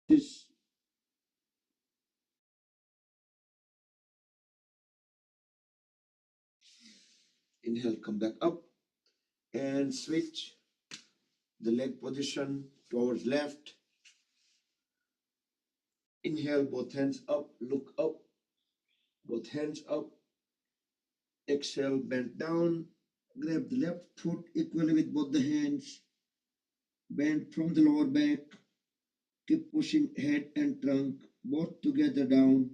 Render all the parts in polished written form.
This inhale, come back up and switch the leg position towards left. Inhale, both hands up, look up, both hands up. Exhale, bend down, grab the left foot equally with both the hands, bend from the lower back, keep pushing head and trunk both together down.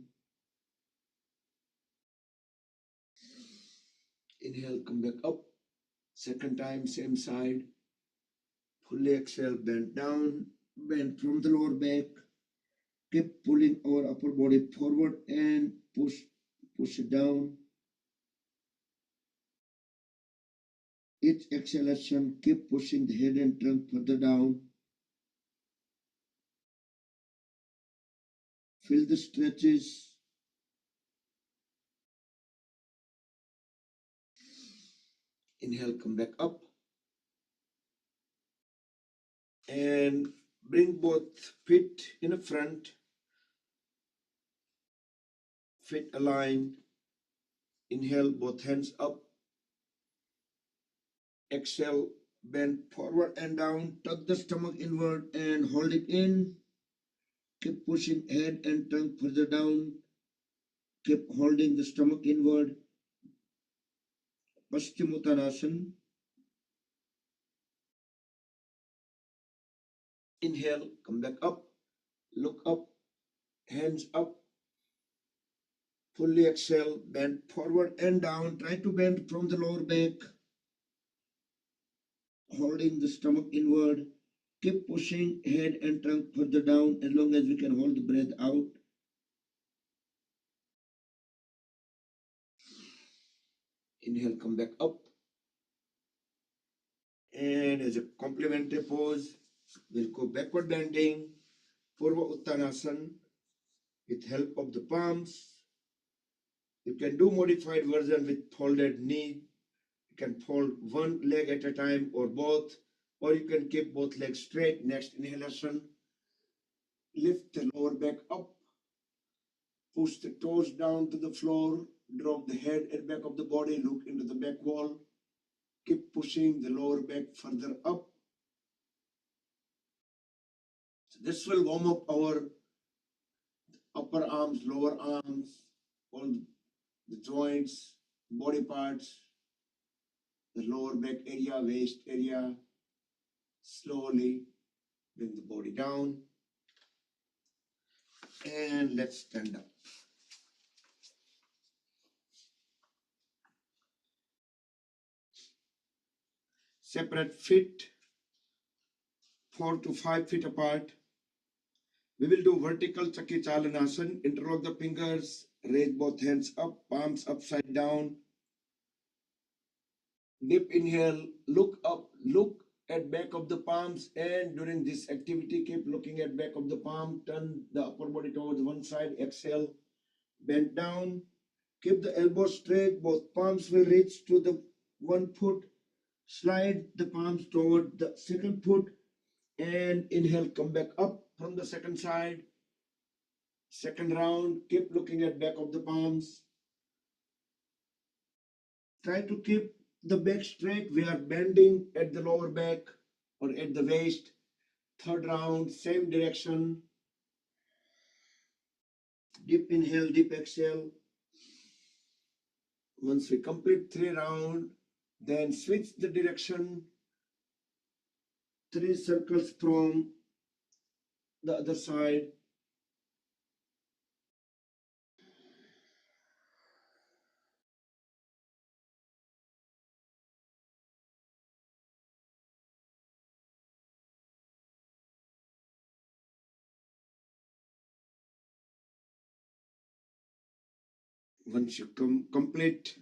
Inhale, come back up. Second time, same side. Fully exhale, bend down, bend from the lower back, keep pulling our upper body forward and push it down. Each exhalation, keep pushing the head and trunk further down. Feel the stretches. Inhale, come back up. And bring both feet in the front. Feet aligned. Inhale, both hands up. Exhale, bend forward and down. Tuck the stomach inward and hold it in. Keep pushing head and trunk further down. Keep holding the stomach inward. Paschimottanasana. Inhale, come back up. Look up. Hands up. Fully exhale, bend forward and down. Try to bend from the lower back. Holding the stomach inward. Keep pushing head and trunk further down as long as we can hold the breath out. Inhale, come back up. And as a complementary pose, we'll go backward bending, Purva Uttanasana, with help of the palms. You can do modified version with folded knee. You can fold one leg at a time or both, or you can keep both legs straight. Next inhalation, lift the lower back up, push the toes down to the floor, drop the head and back of the body, look into the back wall. Keep pushing the lower back further up. So this will warm up our upper arms, lower arms, all the joints, body parts, the lower back area, waist area. Slowly bring the body down. And let's stand up. Separate feet 4 to 5 feet apart. We will do vertical Chakki Chalanasana. Interlock the fingers, raise both hands up, palms upside down. Deep inhale, look up, look at back of the palms, and during this activity, keep looking at back of the palm, turn the upper body towards one side, exhale, bend down, keep the elbows straight, both palms will reach to the one foot, slide the palms toward the second foot, and inhale, come back up from the second side. Second round, keep looking at back of the palms. Try to keep the back straight. We are bending at the lower back or at the waist. Third round, same direction. Deep inhale, deep exhale. Once we complete 3 rounds, then switch the direction. 3 circles from the other side. Once you complete,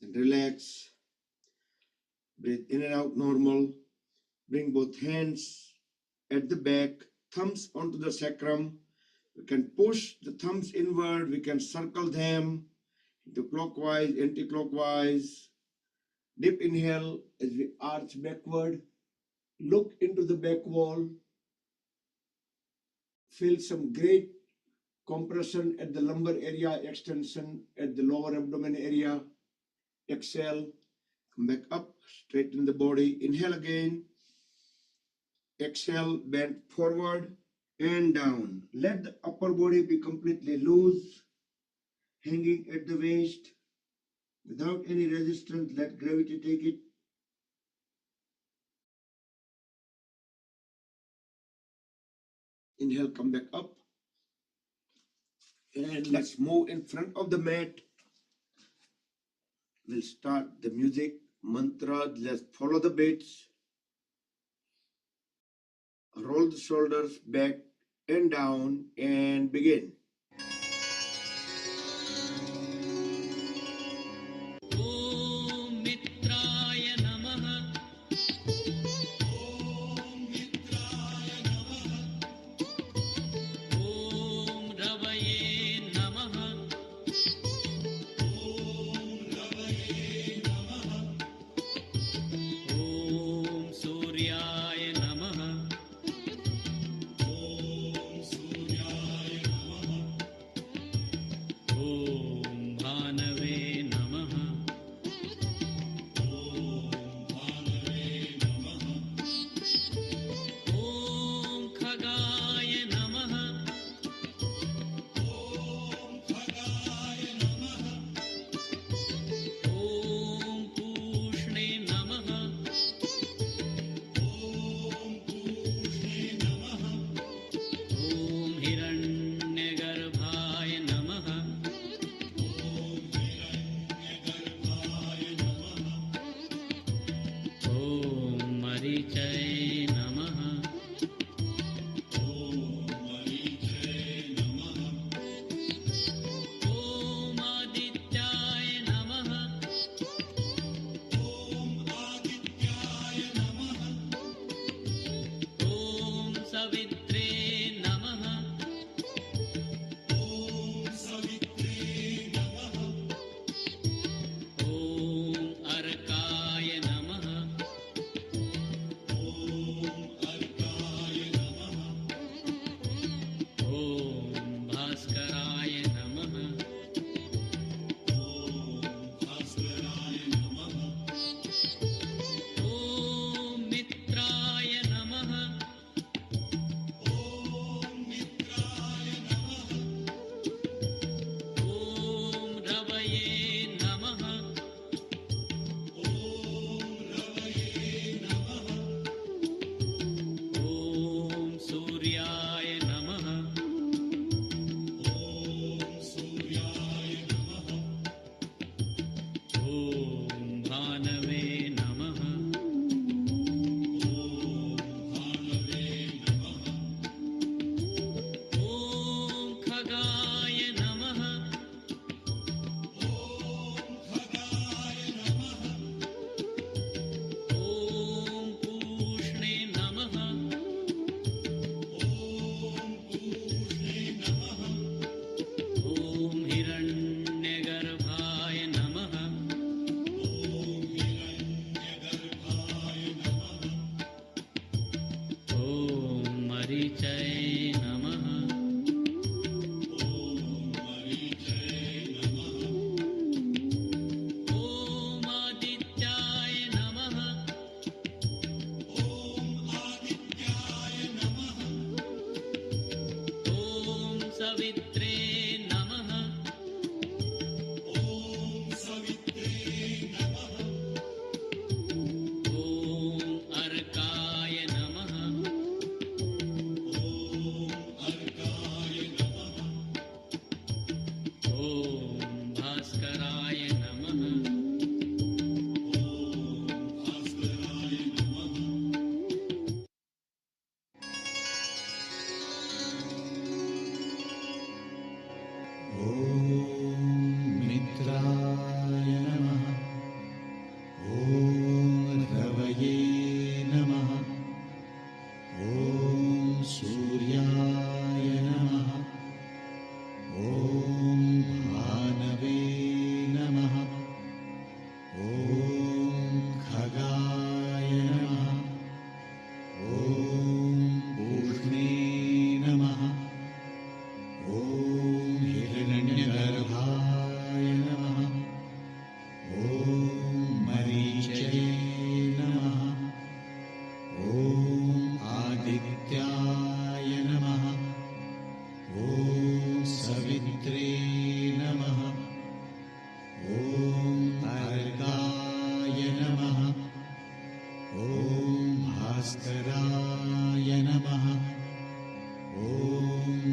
then relax. Breathe in and out normal. Bring both hands at the back, thumbs onto the sacrum. We can push the thumbs inward. We can circle them into clockwise, anti-clockwise. Deep inhale as we arch backward. Look into the back wall. feel some great compression at the lumbar area, extension at the lower abdomen area. Exhale, come back up, straighten the body. Inhale again. Exhale, bend forward and down. Let the upper body be completely loose, hanging at the waist without any resistance. Let gravity take it. Inhale, come back up. And let's move in front of the mat. We'll start the music, mantra. Let's follow the beats. Roll the shoulders back and down and begin.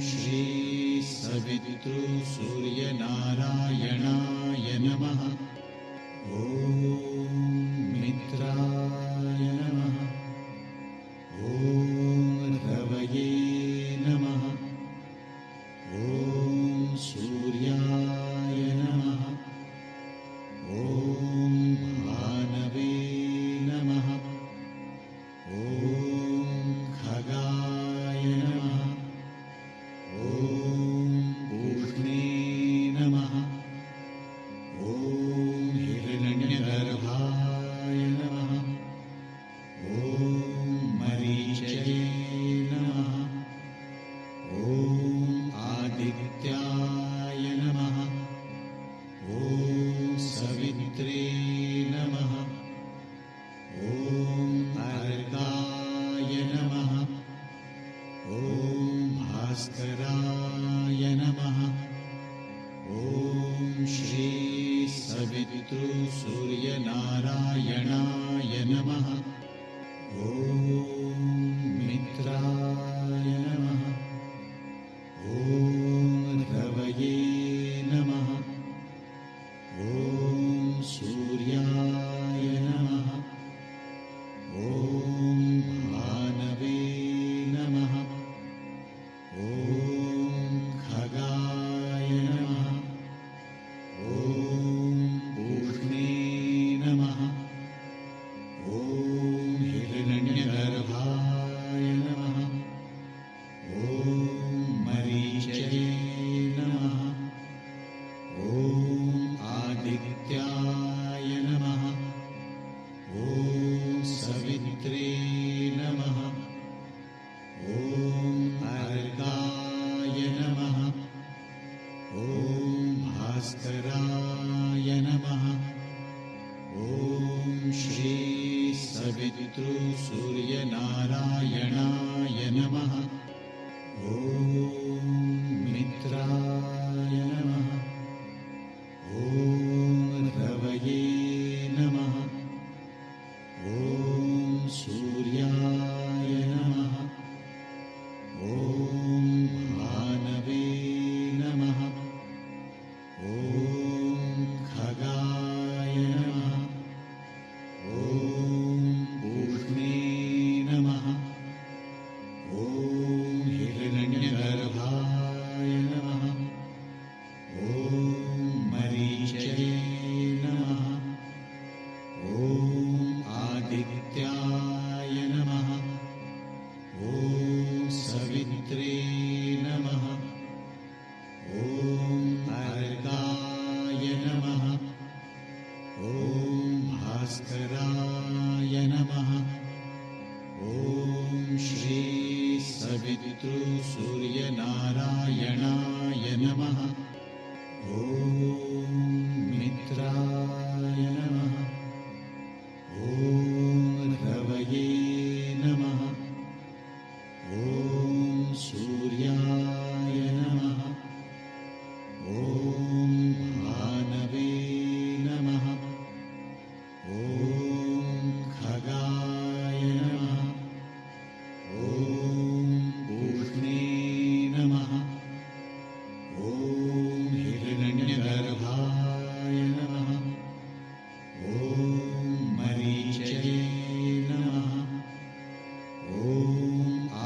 Shri सवितृसूर्यनारायणाय नमः। ॐ मित्राय नमः। ॐ रवये नमः। ॐ सूर्याय नमः। ॐ भानवे नमः। ॐ खगाय नमः। ॐ पूष्णे नमः। ॐ हिरण्यगर्भाय नमः। ॐ मरीचये नमः। ॐ आदित्याय नमः। ॐ सवित्रे नमः। ॐ अर्काय नमः। ॐ भास्कराय नमः। ॐ श्री सवितृसूर्यनारायणाय नमः। ॐ मित्राय नमः। ॐ रवये नमः। ॐ सूर्याय नमः। ॐ भानवे नमः। ॐ खगाय नमः। ॐ पूष्णे नमः। ॐ हिरण्यगर्भाय नमः। ॐ मरीचये नमः। ॐ आदित्याय नमः। ॐ सवित्रे नमः। ॐ अर्काय नमः। ॐ भास्कराय नमः। ॐ श्री सवितृसूर्यनारायणाय नमः। ॐ मित्राय नमः। ॐ रवये नमः। ॐ सूर्याय नमः। ॐ भानवे नमः। ॐ खगाय नमः। ॐ पूष्णे नमः। ॐ हिरण्यगर्भाय नमः। ॐ मरीचये नमः। ॐ आदित्याय नमः। ॐ सवित्रे नमः। ॐ अर्काय नमः। ॐ भास्कराय नमः। ॐ श्री सवितृसूर्यनारायणाय नमः। ॐ मित्राय नमः। ॐ रवये नमः। ॐ सूर्याय नमः। ॐ भानवे नमः। ॐ खगाय नमः। ॐ पूष्णे नमः। ॐ हिरण्यगर्भाय नमः। ॐ मरीचये नमः। ॐ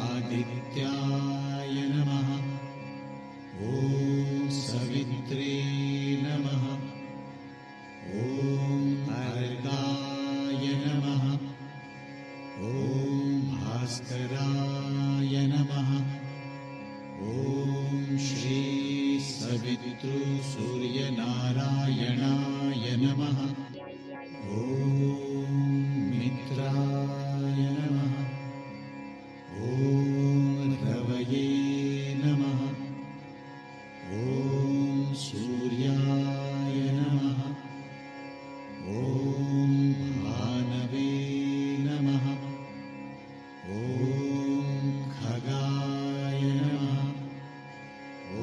आदित्याय नमः। ॐ सवित्रे नमः। ॐ अर्काय नमः। ॐ भास्कराय नमः। ॐ श्री सवितृसूर्यनारायणाय नमः। ॐ मित्राय नमः। ॐ रवये नमः। ॐ सूर्याय नमः। ॐ भानवे नमः। ॐ खगाय नमः। ॐ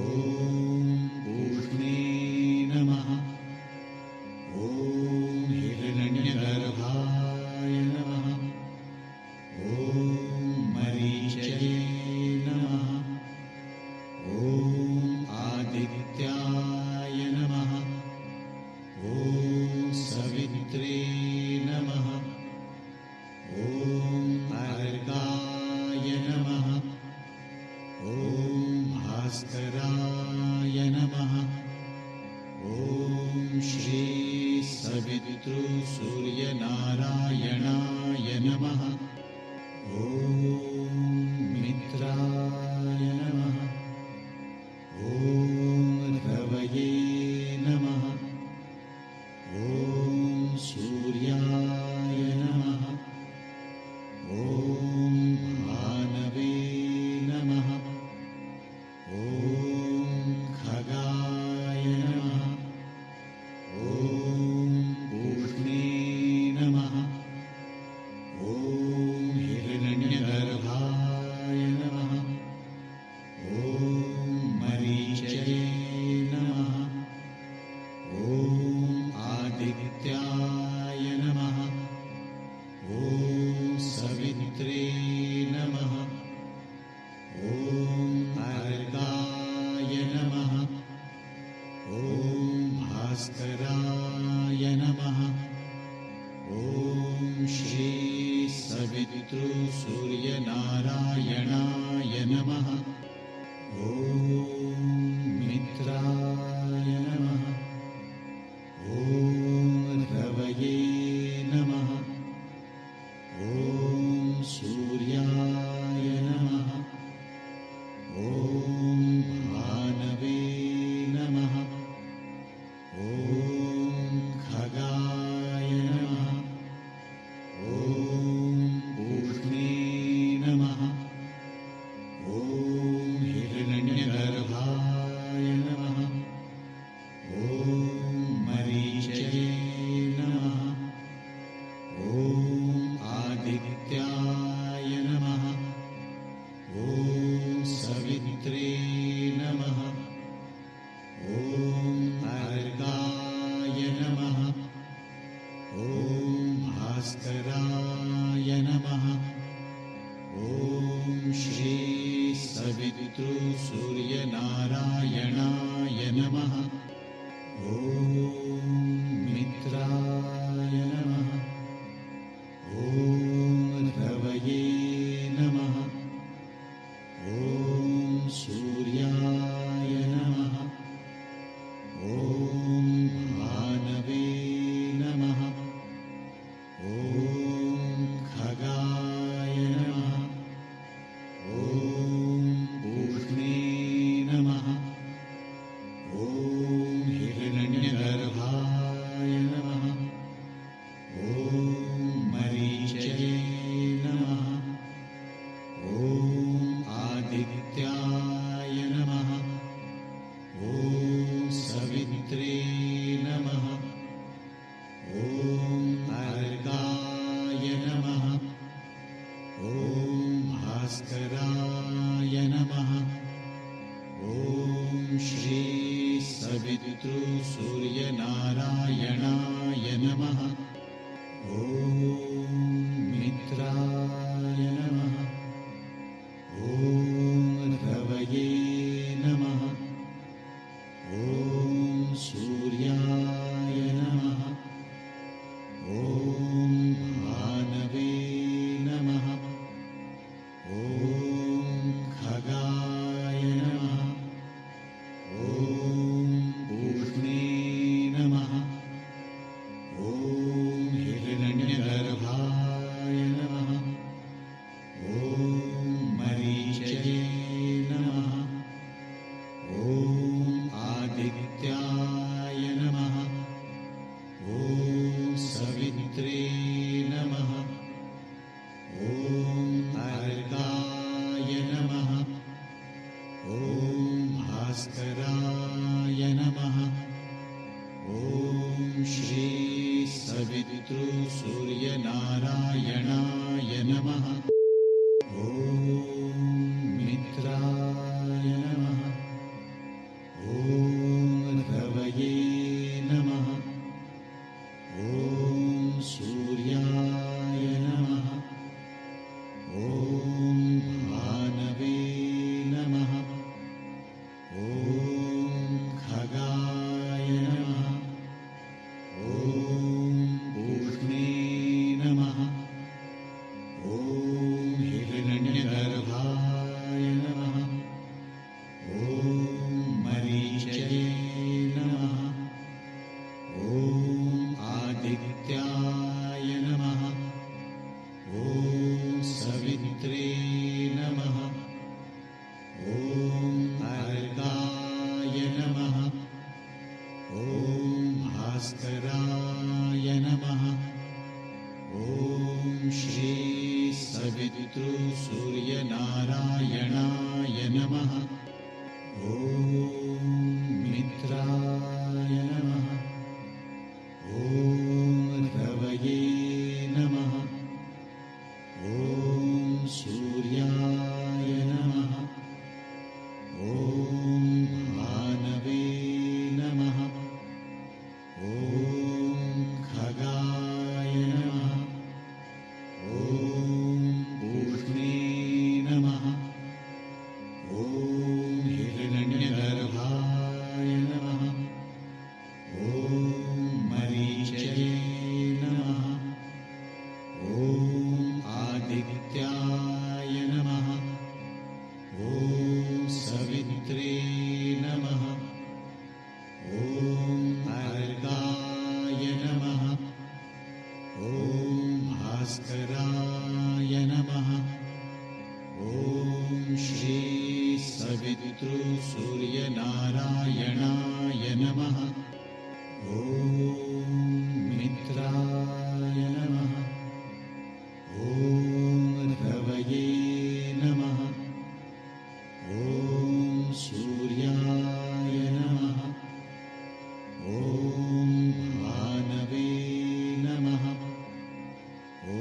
पूष्णे नमः। ॐ भास्कराय नमः। ॐ श्री सवितृसूर्यनारायणाय नमः। ॐ मित्राय नमः। ॐ रवये नमः। ॐ सूर्याय नमः। ॐ भानवे नमः। ॐ खगाय नमः। ॐ पूष्णे नमः। ॐ हिरण्यगर्भाय नमः। ॐ मरीचये नमः। ॐ आदित्याय नमः। ॐ सवित्रे नमः। ॐ अर्काय नमः। ॐ भास्कराय नमः। ॐ श्री सवितृसूर्यनारायणाय नमः। ॐ मित्राय नमः। ॐ रवये नमः। ॐ सूर्याय नमः। ॐ भानवे नमः। ॐ खगाय नमः। ॐ पूष्णे नमः। ॐ हिरण्यगर्भाय नमः। ॐ मरीचये नमः। ॐ आदित्याय नमः। ॐ सवित्रे नमः। ॐ अर्काय नमः। ॐ भास्कराय नमः। ॐ श्री सवितृसूर्यनारायणाय नमः। ॐ मित्राय नमः। ॐ रवये नमः। ॐ सूर्याय नमः। ॐ भानवे नमः। ॐ खगाय नमः। ॐ पूष्णे नमः। ॐ हिरण्यगर्भाय नमः। ॐ मरीचये नमः। ॐ आदित्याय नमः। ॐ सवित्रे नमः। ॐ अर्काय नमः। ॐ भास्कराय नमः। ॐ श्री सवितृसूर्यनारायणाय नमः। ॐ मित्राय नमः। ॐ रवये नमः। ॐ सूर्याय नमः। ॐ भानवे नमः। ॐ खगाय नमः। ॐ पूष्णे नमः। ॐ हिरण्यगर्भाय नमः। ॐ मरीचये नमः। ॐ आदित्याय नमः। ॐ सवित्रे नमः। ॐ अर्काय नमः। ॐ भास्कराय नमः। ॐ श्री सवितृसूर्यनारायणाय नमः। ॐ मित्राय नमः। ॐ रवये नमः। ॐ सूर्याय नमः। ॐ भानवे नमः। ॐ खगाय नमः। ॐ पूष्णे ॐ मित्राय नमः ॐ रवये नमः ॐ सूर्याय नमः ॐ भानवे नमः ॐ खगाय नमः ॐ पूष्णे नमः ॐ हिरण्यगर्भाय नमः ॐ मरीचये नमः ॐ आदित्याय नमः ॐ सवित्रे नमः ॐ अर्गाय नमः ॐ भास्कराय नमः ॐ श्री सवितृ सूर्यनारायणाय नमः ॐ मित्राय नमः ॐ रवये नमः ॐ सूर्याय नमः ॐ भानवे नमः ॐ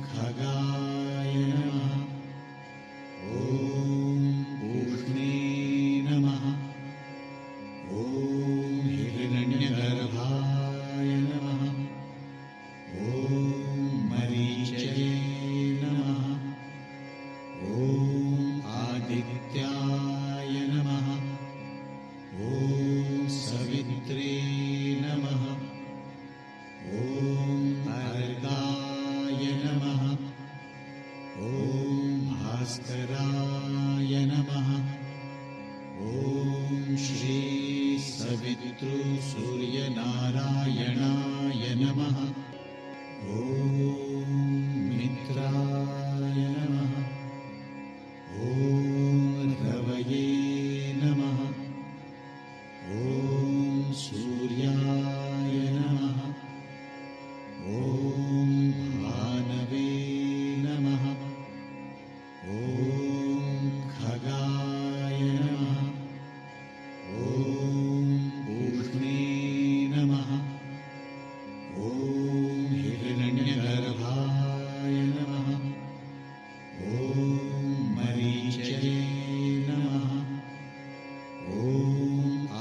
खगाय नमः ॐ पूष्णे नमः ॐ हिरण्यगर्भाय नमः ॐ मरीचये नमः ॐ आदित्याय नमः ॐ सवित्रे नमः ॐ अर्गाय नमः ॐ भास्कराय नमः ॐ श्री सवितृ सूर्यनारायणाय नमः ॐ मित्राय नमः ॐ रवये नमः ॐ सूर्याय नमः ॐ भानवे नमः ॐ खगाय नमः ॐ पूष्णे नमः ॐ हिरण्यगर्भाय नमः ॐ मरीचये नमः ॐ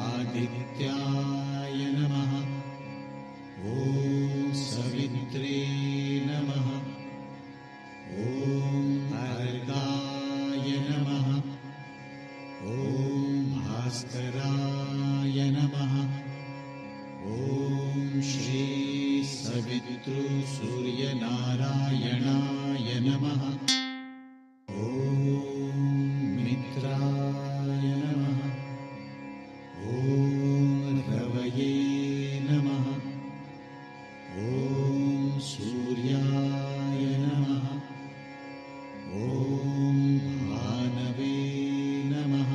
आदित्याय नमः ॐ सवित्रे नमः ॐ अर्गाय नमः ॐ भास्कराय नमः ॐ श्री सवितृ सूर्यनारायणाय नमः ॐ मित्राय नमः ॐ रवये नमः ॐ सूर्याय नमः ॐ भानवे नमः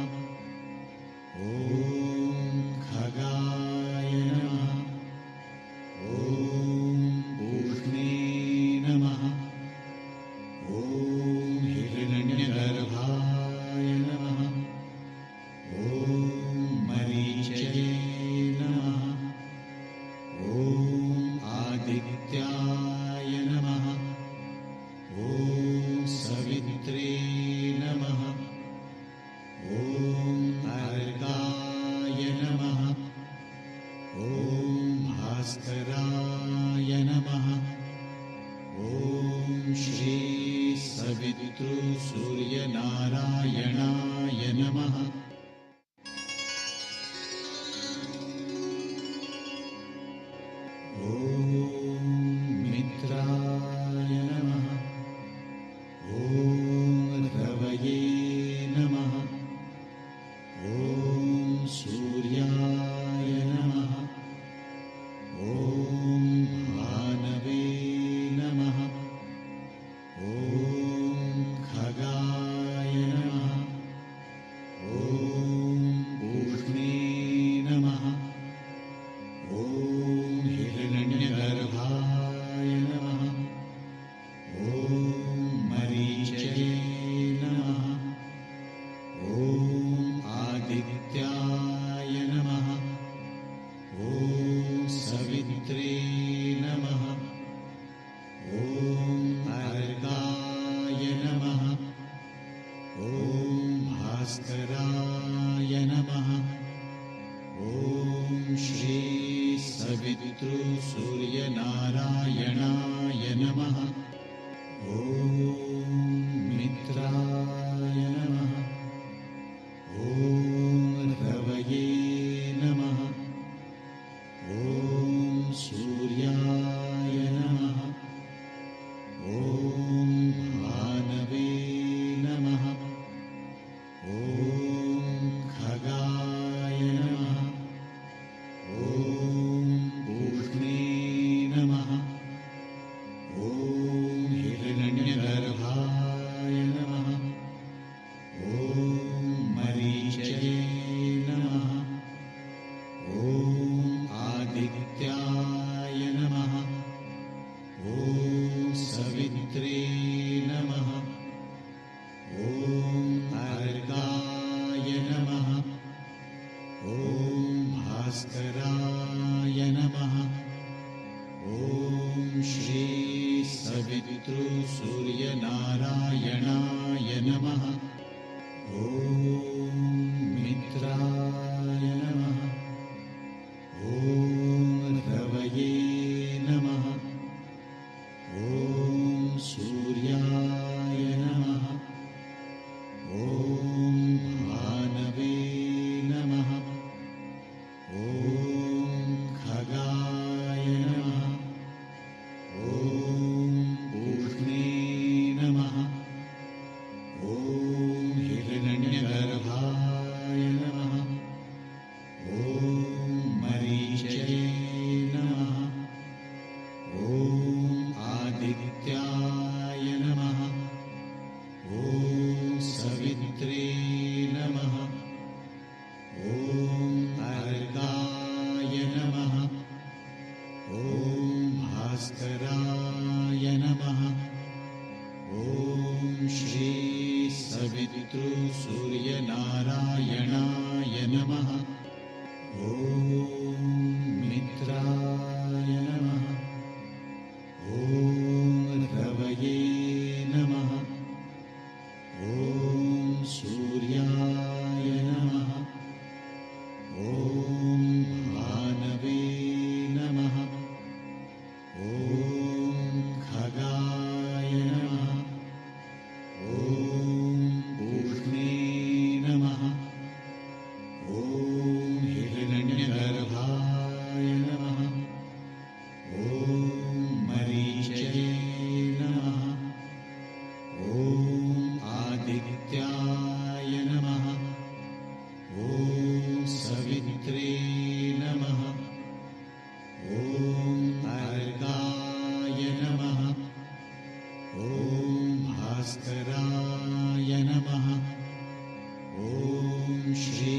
ॐ खगाय नमः ॐ पूष्णे नमः ॐ हिरण्यगर्भाय नमः ॐ मरीचये नमः ॐ आदित्याय नमः ॐ सवित्रे नमः ॐ अर्गाय नमः ॐ भास्कराय नमः ॐ श्री सवितृ सूर्यनारायणाय नमः ॐ मित्राय नमः ॐ रवये नमः ॐ सूर्याय नमः ॐ भानवे नमः ॐ खगाय नमः ॐ भास्कराय नमः। ॐ श्री सवितृसूर्यनारायणाय नमः। ॐ मित्राय नमः। ॐ रवये नमः। ॐ सूर्याय नमः। ॐ भानवे नमः। ॐ खगाय नमः। ॐ पूष्णे नमः। ॐ हिरण्यगर्भाय नमः। ॐ मरीचये नमः। ॐ आदित्याय नमः। ॐ सवित्रे नमः। ॐ अर्गाय नमः। ॐ भास्कराय नमः। ॐ श्री सवितृसूर्यनारायणाय नमः। ॐ मित्राय नमः। ॐ रवये नमः। ॐ सूर्याय नमः। ॐ भानवे नमः। ॐ खगाय नमः। ॐ पूष्णे नमः। ॐ हिरण्यगर्भाय नमः। ॐ मरीचये नमः। ॐ आदित्याय नमः। ॐ सवित्रे नमः। ॐ अर्गाय नमः। ॐ भास्कराय नमः। ॐ श्री सवितृसूर्यनारायणाय नमः। ॐ मित्राय नमः। ॐ रवये नमः। ॐ सूर्याय नमः। ॐ भानवे नमः। ॐ खगाय नमः। ॐ पूष्णे नमः। ॐ हिरण्यगर्भाय नमः। ॐ मरीचये नमः। ॐ आदित्याय नमः। ॐ सवित्रे नमः। ॐ अर्गाय नमः। ॐ भास्कराय नमः। ॐ श्री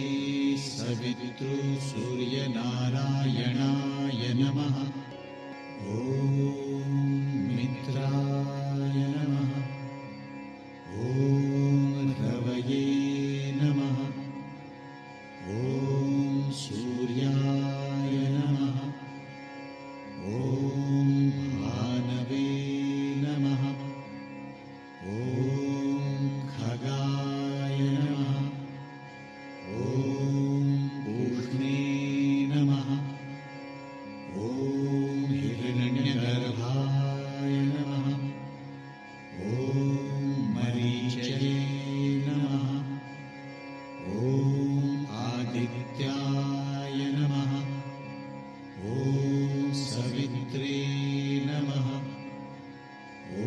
सवितृसूर्यनारायणाय नमः। ॐ मित्राय नमः। ॐ रवये नमः। ॐ सूर्याय नमः। ॐ भानवे नमः। ॐ खगाय नमः। ॐ पूष्णे नमः। ॐ हिरण्यगर्भाय नमः। ॐ मरीचये नमः। ॐ आदित्याय नमः। ॐ सवित्रे नमः। ॐ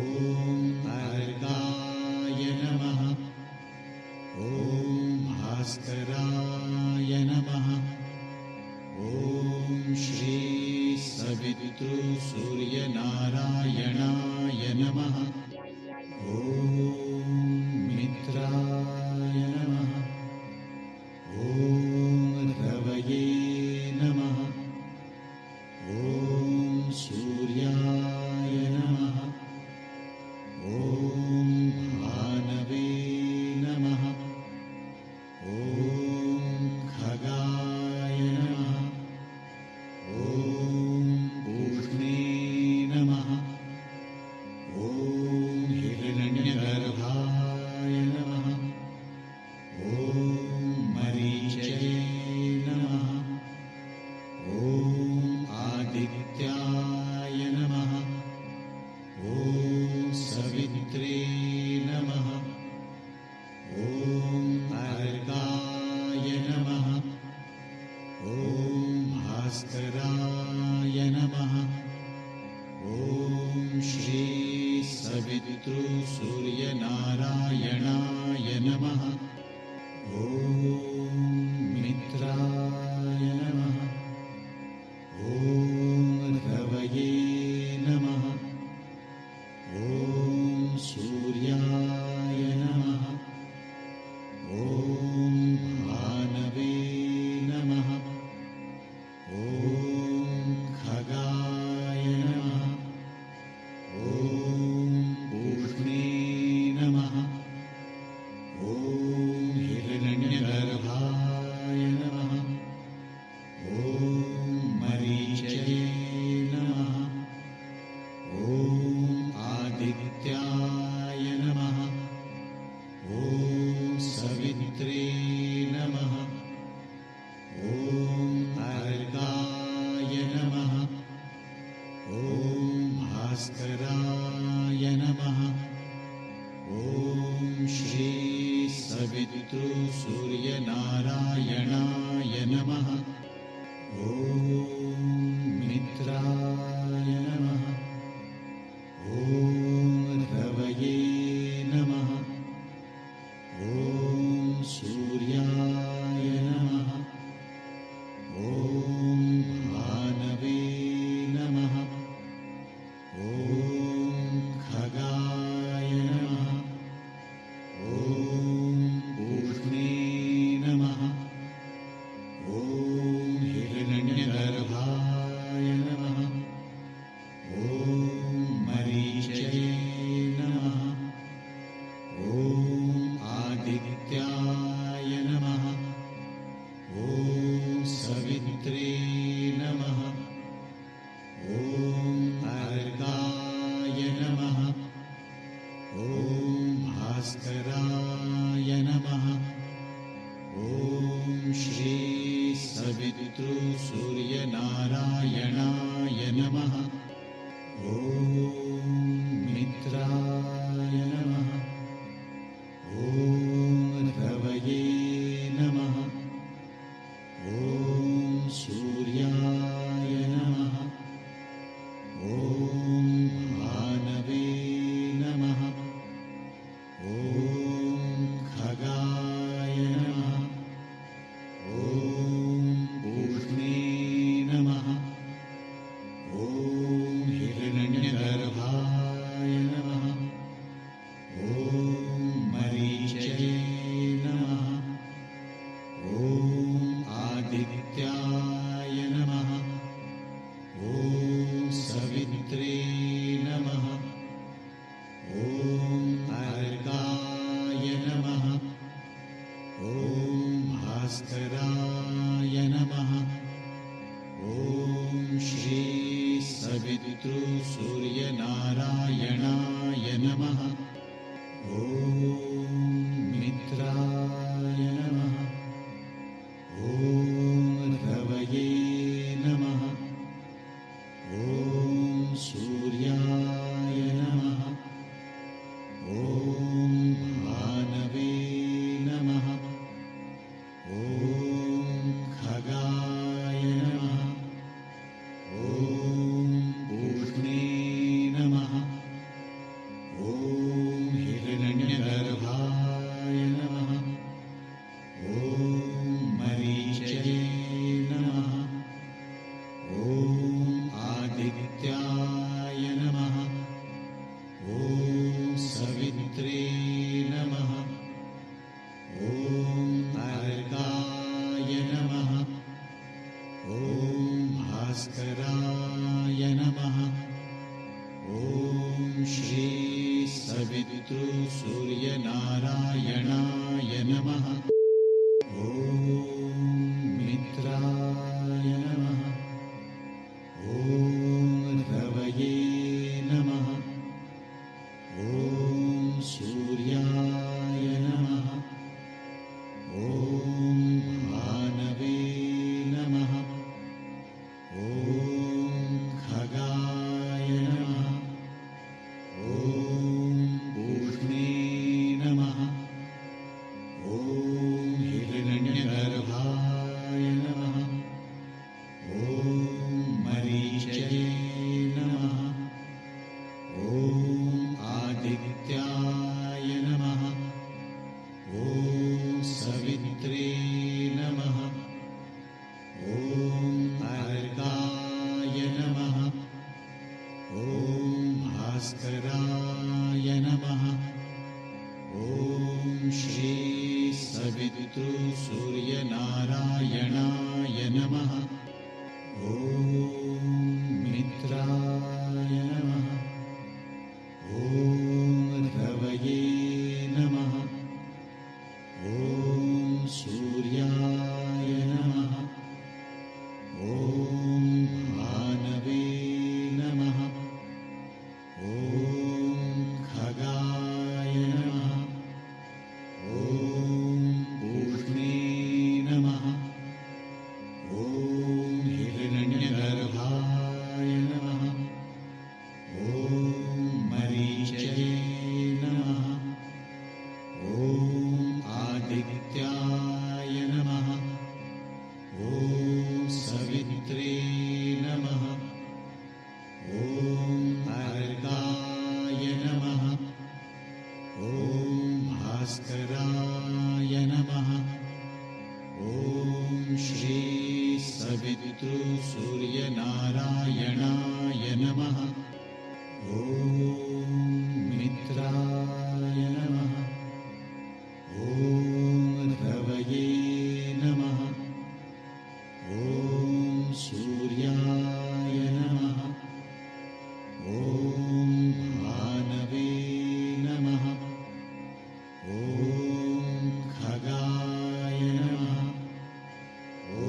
अर्गाय नमः। ॐ भास्कराय नमः। ॐ श्री सवितृसूर्यनारायणाय नमः। ॐ मित्राय नमः। ॐ रवये नमः। ॐ सूर्याय नमः। ॐ भानवे नमः। ॐ खगाय नमः। ॐ पूष्णे नमः। ॐ हिरण्यगर्भाय नमः। ॐ भास्कराय नमः। ॐ श्री सवितृसूर्यनारायणाय नमः। ॐ मित्राय नमः। ॐ रवये नमः। ॐ सूर्याय नमः। ॐ भानवे नमः। ॐ खगाय नमः। ॐ पूष्णे नमः। ॐ हिरण्यगर्भाय नमः। ॐ मरीचये नमः। ॐ आदित्याय नमः। ॐ सवित्रे नमः। ॐ अर्गाय नमः। ॐ भास्कराय नमः। ॐ श्री सवितृसूर्यनारायणाय नमः। ॐ मित्राय नमः। ॐ रवये नमः। ॐ सूर्याय नमः। ॐ भानवे नमः। ॐ खगाय नमः। ॐ पूष्णे नमः। ॐ हिरण्यगर्भाय नमः। ॐ मरीचये नमः। ॐ आदित्याय नमः। ॐ सवित्रे नमः। ॐ अर्गाय नमः। ॐ भास्कराय नमः। ॐ श्री सवितृसूर्यनारायणाय नमः। ॐ मित्राय नमः। ॐ रवये नमः। ॐ सूर्याय नमः। ॐ भानवे नमः। ॐ खगाय नमः। ॐ पूष्णे नमः। ॐ हिरण्यगर्भाय नमः। ॐ मरीचये नमः। ॐ आदित्याय नमः। ॐ सवित्रे नमः। ॐ अर्गाय नमः। ॐ भास्कराय नमः। ॐ श्री सवितृसूर्यनारायणाय नमः। ॐ मित्राय नमः। ॐ रवये नमः। ॐ सूर्याय नमः। ॐ भानवे नमः। ॐ खगाय नमः। ॐ पूष्णे नमः। ॐ हिरण्यगर्भाय नमः। ॐ मरीचये नमः। ॐ आदित्याय नमः। ॐ सवित्रे नमः। ॐ अर्गाय सूर्यनारायणाय नमः। ॐ मित्राय नमः। ॐ रवये नमः। ॐ सूर्याय नमः। ॐ भानवे नमः। ॐ खगाय नमः। ॐ पूष्णे नमः। ॐ हिरण्यगर्भाय नमः। ॐ मरीचये नमः। ॐ आदित्याय नमः। ॐ सवित्रे नमः। ॐ अर्काय नमः। ॐ भास्कराय नमः। ॐ श्री सवितृसूर्यनारायणाय नमः। ॐ मित्राय नमः। ॐ रवये नमः। ॐ सूर्याय नमः। ॐ भानवे नमः। ॐ खगाय नमः। ॐ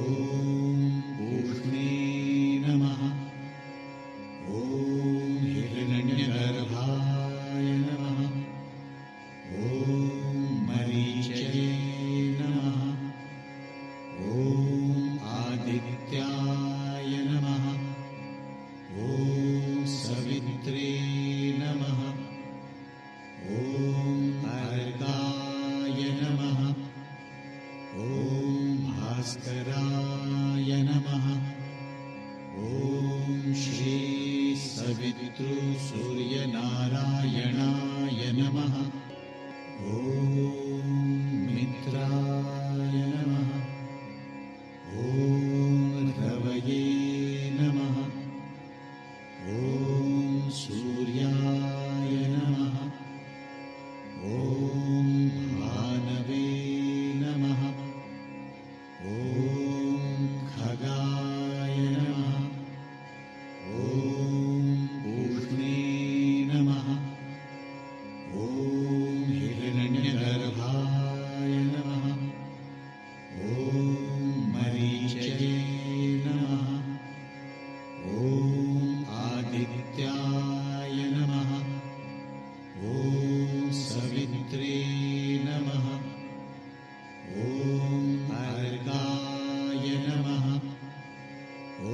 पूष्णे नमः। ॐ हिरण्यगर्भाय नमः। ॐ मरीचये नमः। ॐ आदित्याय नमः। ॐ सवित्रे नमः। ॐ अर्काय नमः। ॐ भास्कराय नमः। ॐ श्री सवितृसूर्यनारायणाय नमः। ॐ मित्राय नमः। ॐ रवये नमः। ॐ सूर्याय नमः। ॐ भानवे नमः। ॐ खगाय नमः। ॐ पूष्णे नमः। ॐ हिरण्यगर्भाय नमः। ॐ मरीचये नमः। ॐ आदित्याय नमः। ॐ सवित्रे नमः। ॐ अर्काय नमः। ॐ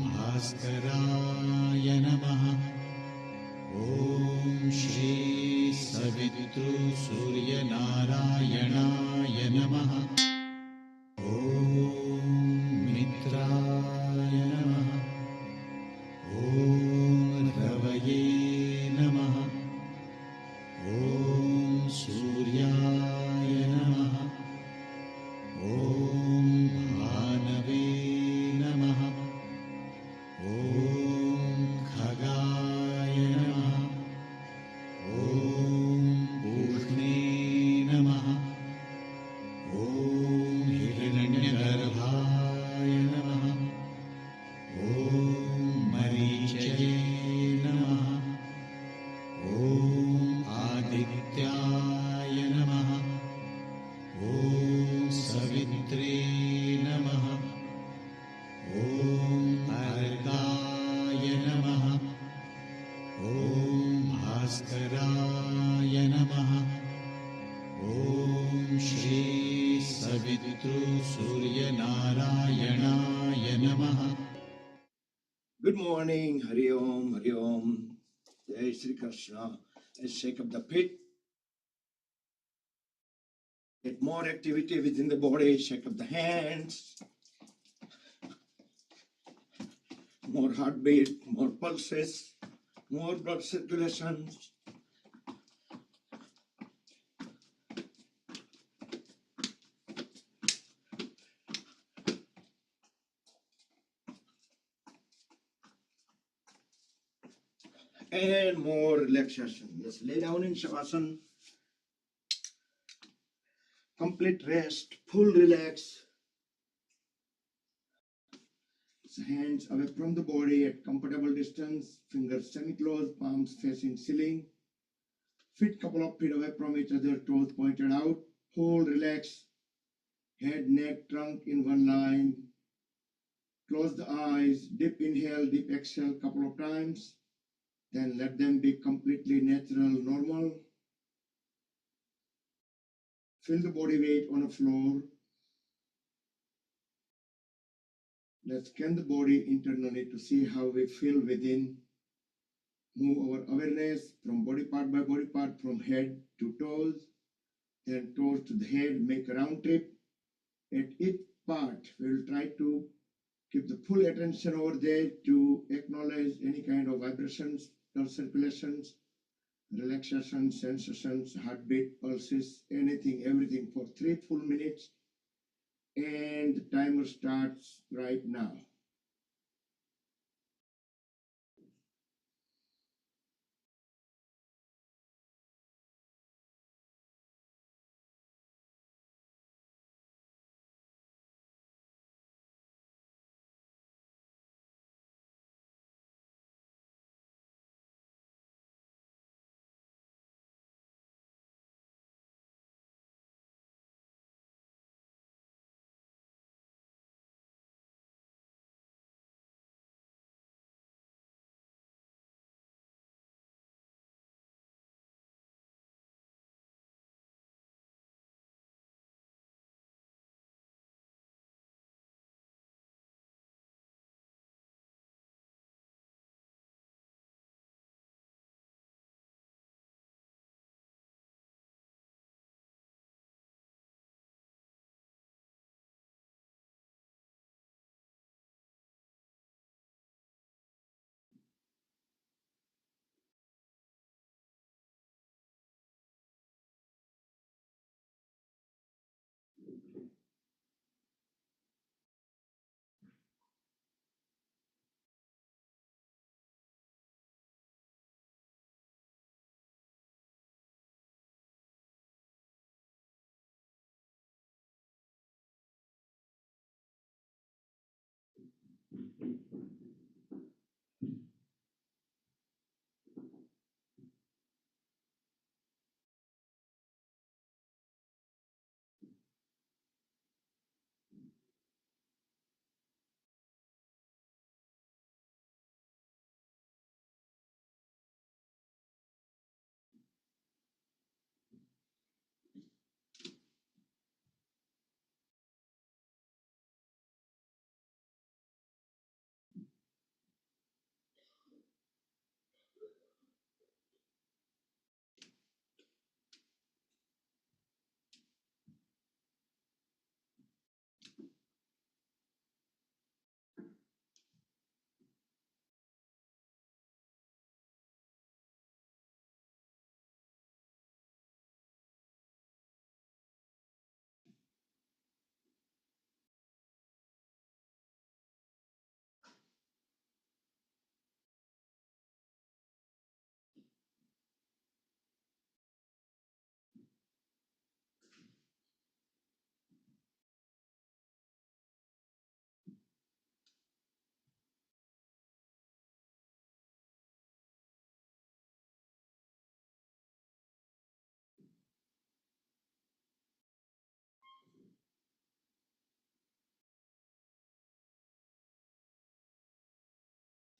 भास्कराय नमः। ॐ श्री सवितृसूर्यनारायणाय नमः। ॐ मित्राय नमः। ॐ रवये नमः। ॐ सूर्याय नमः। ॐ भानवे नमः। ॐ खगाय नमः। ॐ पूष्णे नमः। ॐ हिरण्यगर्भाय नमः। ॐ मरीचये नमः। ॐ आदित्याय नमः। ॐ सवित्रे नमः। ॐ अर्काय नमः। ॐ भास्कराय नमः। ॐ श्री सवितृसूर्यनारायणाय नमः। Good morning, Hari Om, Hari Om. Jai Shri Krishna. Let's shake up the pit. Get more activity within the body. Shake up the hands. More heartbeat, more pulses, more blood circulation. And more relaxation. Just lay down in Shavasana. complete rest, full relax. So hands away from the body at comfortable distance, fingers semi-closed, palms facing ceiling. Feet couple of feet away from each other, toes pointed out. Full relax. Head, neck, trunk in one line. Close the eyes, deep inhale, deep exhale couple of times. Then let them be completely natural, normal. Feel the body weight on the floor. Let's scan the body internally to see how we feel within. Move our awareness from body part by body part, from head to toes, then toes to the head, make a round trip. At each part, we will try to keep the full attention over there to acknowledge any kind of vibrations, blood circulations, relaxation, sensations, heartbeat, pulses, anything, everything for 3 full minutes. And the timer starts right now.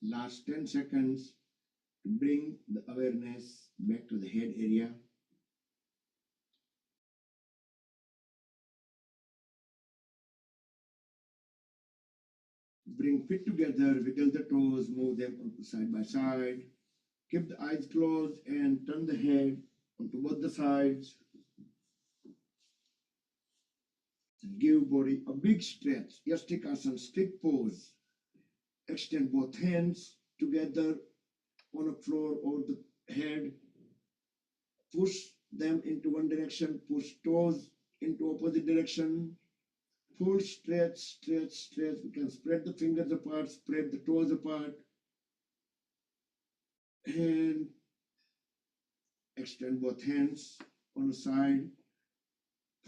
Last 10 seconds to bring the awareness back to the head area. Bring feet together, wiggle the toes, move them side by side. Keep the eyes closed and turn the head onto both the sides. And give body a big stretch. Yastikasana, stick pose. Extend both hands together on the floor or the head. Push them into one direction, push toes into opposite direction. Full stretch, stretch, stretch. We can spread the fingers apart, spread the toes apart. And extend both hands on the side.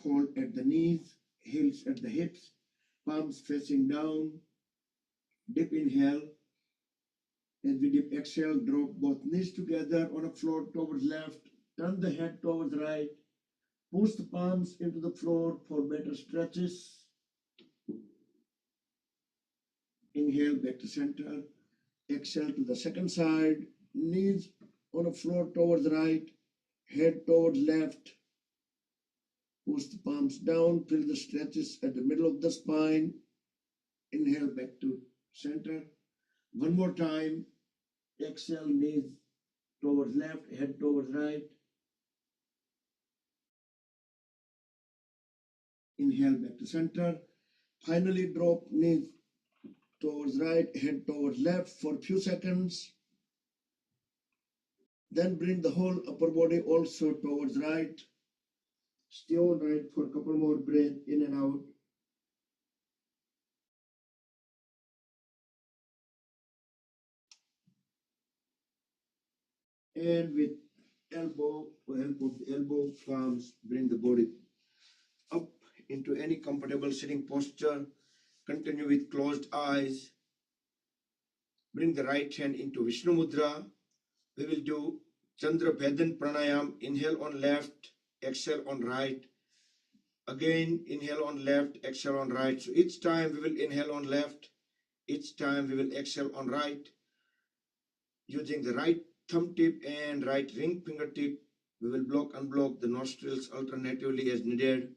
fold at the knees, heels at the hips, palms facing down. Dip, inhale. As we dip, exhale, drop both knees together on a floor towards left. Turn the head towards right. Push the palms into the floor for better stretches. Inhale, back to center. Exhale to the second side. Knees on the floor towards right. Head towards left. Push the palms down. Feel the stretches at the middle of the spine. Inhale, back to center. One more time. Exhale, knees towards left, head towards right. Inhale, back to center. Finally, drop knees towards right, head towards left for a few seconds. Then bring the whole upper body also towards right. Stay on right for a couple more breaths in and out. And with elbow, with help of the elbow, palms, bring the body up into any comfortable sitting posture. Continue with closed eyes. Bring the right hand into Vishnu Mudra. We will do Chandra Bhedan Pranayam. Inhale on left, exhale on right. Again, inhale on left, exhale on right. So each time we will inhale on left, each time we will exhale on right. Using the right thumb tip and right ring fingertip, we will block, unblock the nostrils alternatively as needed.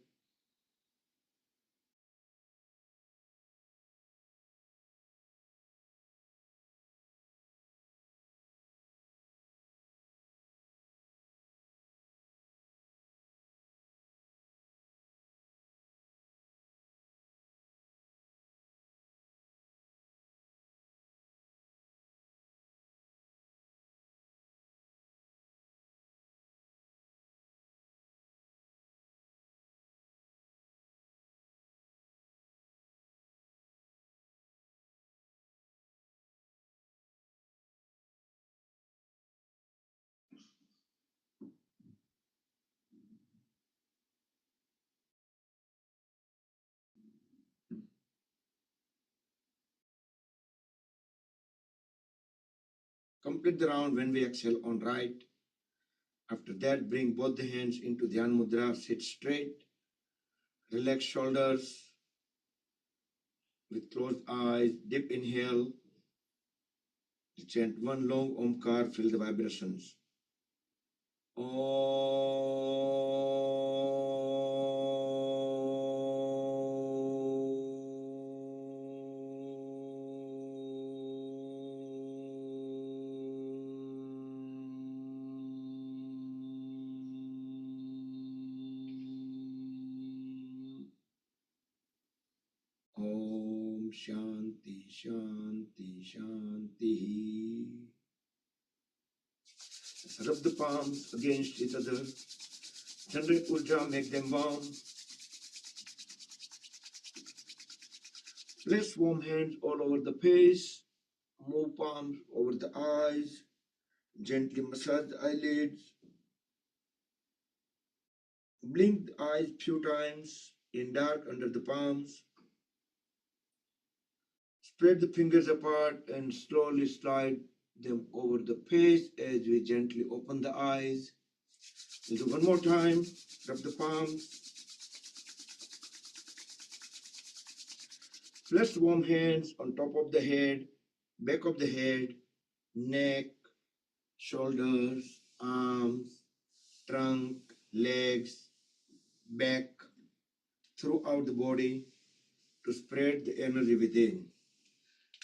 Complete the round when we exhale on right. After that, bring both the hands into Dhyan Mudra, sit straight, relax shoulders with closed eyes, deep inhale, chant one long Omkar, feel the vibrations. Om Shanti Shanti Shanti. Rub the palms against each other. Generate Urja, make them warm. Place warm hands all over the face. Move palms over the eyes. Gently massage the eyelids. Blink the eyes few times in dark under the palms. Spread the fingers apart and slowly slide them over the face as we gently open the eyes. We'll do one more time. Rub the palms. Place warm hands on top of the head, back of the head, neck, shoulders, arms, trunk, legs, back, throughout the body to spread the energy within.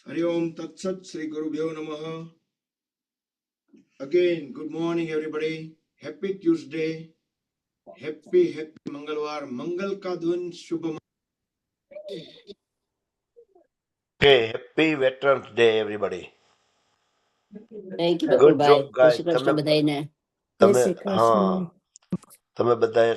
Hari Om Tat Sat Sri Guru Bhyo Namaha. Again, good morning everybody. Happy Tuesday. Happy Mangalwar. Mangal ka dun Shubham. Okay, happy Veterans Day, everybody. Thank you, Good Bakulbhai. job, જય Shri guys. Krishna બધાને. તમે હા તમે બધાએ